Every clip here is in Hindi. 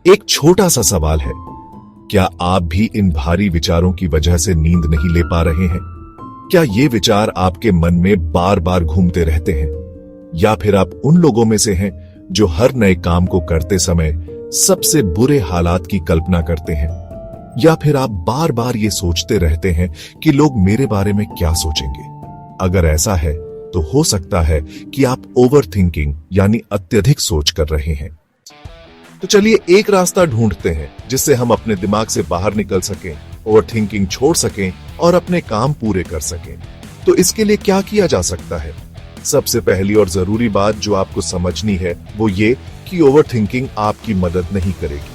एक छोटा सा सवाल है, क्या आप भी इन भारी विचारों की वजह से नींद नहीं ले पा रहे हैं? क्या ये विचार आपके मन में बार बार घूमते रहते हैं? या फिर आप उन लोगों में से हैं जो हर नए काम को करते समय सबसे बुरे हालात की कल्पना करते हैं? या फिर आप बार बार ये सोचते रहते हैं कि लोग मेरे बारे में क्या सोचेंगे? अगर ऐसा है तो हो सकता है कि आप ओवरथिंकिंग यानी अत्यधिक सोच कर रहे हैं। तो चलिए एक रास्ता ढूंढते हैं जिससे हम अपने दिमाग से बाहर निकल सकें, ओवरथिंकिंग छोड़ सकें और अपने काम पूरे कर सकें। तो इसके लिए क्या किया जा सकता है? सबसे पहली और जरूरी बात जो आपको समझनी है वो ये कि ओवरथिंकिंग आपकी मदद नहीं करेगी।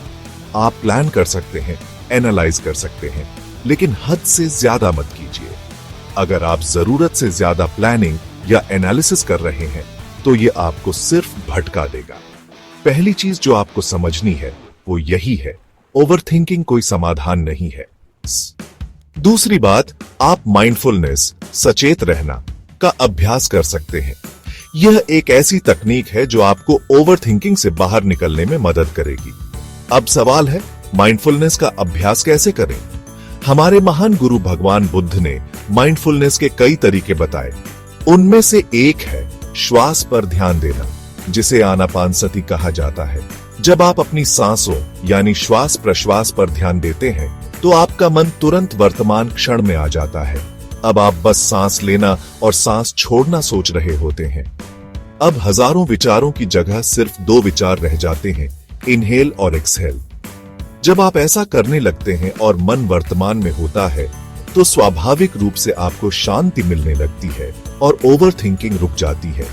आप प्लान कर सकते हैं, एनालाइज कर सकते हैं, लेकिन हद से ज्यादा मत कीजिए। अगर आप जरूरत से ज्यादा प्लानिंग या एनालिसिस कर रहे हैं तो ये आपको सिर्फ भटका देगा। पहली चीज जो आपको समझनी है वो यही है, ओवरथिंकिंग कोई समाधान नहीं है। दूसरी बात, आप माइंडफुलनेस, सचेत रहना का अभ्यास कर सकते हैं। यह एक ऐसी तकनीक है जो आपको ओवरथिंकिंग से बाहर निकलने में मदद करेगी। अब सवाल है, माइंडफुलनेस का अभ्यास कैसे करें? हमारे महान गुरु भगवान बुद्ध ने माइंडफुलनेस के कई तरीके बताए। उनमें से एक है श्वास पर ध्यान देना, जिसे आनापानसति कहा जाता है। जब आप अपनी सांसों यानी श्वास प्रश्वास पर ध्यान देते हैं तो आपका मन तुरंत वर्तमान क्षण में आ जाता है। अब आप बस सांस लेना और सांस छोड़ना सोच रहे होते हैं। अब हजारों विचारों की जगह सिर्फ 2 विचार रह जाते हैं, इनहेल और एक्सहेल। जब आप ऐसा करने लगते हैं और मन वर्तमान में होता है तो स्वाभाविक रूप से आपको शांति मिलने लगती है और ओवरथिंकिंग रुक जाती है।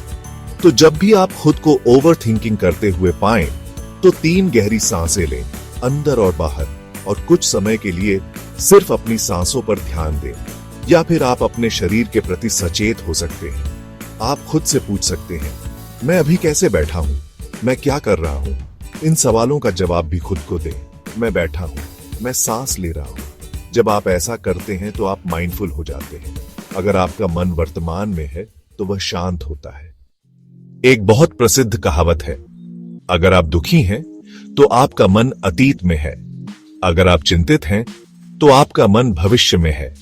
तो जब भी आप खुद को ओवरथिंकिंग करते हुए पाएं तो 3 गहरी सांसें लें, अंदर और बाहर, और कुछ समय के लिए सिर्फ अपनी सांसों पर ध्यान दें। या फिर आप अपने शरीर के प्रति सचेत हो सकते हैं। आप खुद से पूछ सकते हैं, मैं अभी कैसे बैठा हूं? मैं क्या कर रहा हूं? इन सवालों का जवाब भी खुद को दें। मैं बैठा हूं, मैं सांस ले रहा हूं। जब आप ऐसा करते हैं तो आप माइंडफुल हो जाते हैं। अगर आपका मन वर्तमान में है तो वह शांत होता है। एक बहुत प्रसिद्ध कहावत है, अगर आप दुखी हैं तो आपका मन अतीत में है, अगर आप चिंतित हैं तो आपका मन भविष्य में है,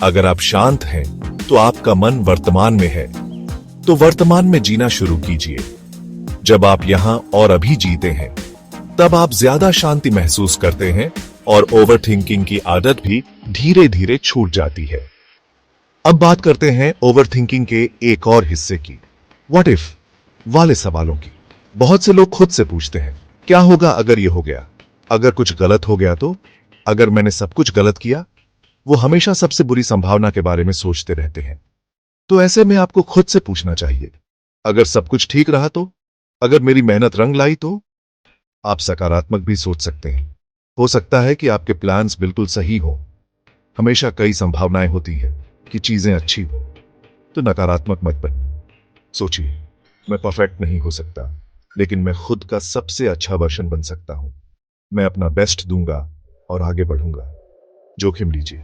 अगर आप शांत हैं तो आपका मन वर्तमान में है। तो वर्तमान में जीना शुरू कीजिए। जब आप यहां और अभी जीते हैं तब आप ज्यादा शांति महसूस करते हैं और ओवरथिंकिंग की आदत भी धीरे धीरे छूट जाती है। अब बात करते हैं ओवरथिंकिंग के एक और हिस्से की, व्हाट इफ वाले सवालों की। बहुत से लोग खुद से पूछते हैं, क्या होगा अगर ये हो गया? अगर कुछ गलत हो गया तो? अगर मैंने सब कुछ गलत किया? वो हमेशा सबसे बुरी संभावना के बारे में सोचते रहते हैं। तो ऐसे में आपको खुद से पूछना चाहिए, अगर सब कुछ ठीक रहा तो? अगर मेरी मेहनत रंग लाई तो? आप सकारात्मक भी सोच सकते हैं। हो सकता है कि आपके प्लान्स बिल्कुल सही हो। हमेशा कई संभावनाएं होती हैं कि चीजें अच्छी हो। तो नकारात्मक मत बनिए। सोचिए, मैं परफेक्ट नहीं हो सकता, लेकिन मैं खुद का सबसे अच्छा वर्जन बन सकता हूं। मैं अपना बेस्ट दूंगा और आगे बढ़ूंगा। जोखिम लीजिए,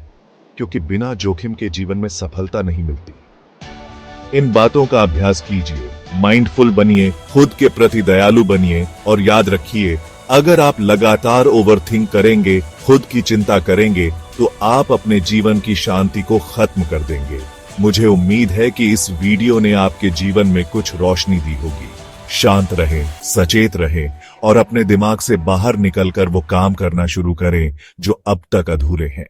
क्योंकि बिना जोखिम के जीवन में सफलता नहीं मिलती। इन बातों का अभ्यास कीजिए, माइंडफुल बनिए, खुद के प्रति दयालु बनिए और याद रखिए, अगर आप लगातार ओवरथिंक करेंगे, खुद की चिंता करेंगे, तो आप अपने जीवन की शांति को खत्म कर देंगे। मुझे उम्मीद है कि इस वीडियो ने आपके जीवन में कुछ रोशनी दी होगी। शांत रहें, सचेत रहें और अपने दिमाग से बाहर निकलकर वो काम करना शुरू करें जो अब तक अधूरे हैं।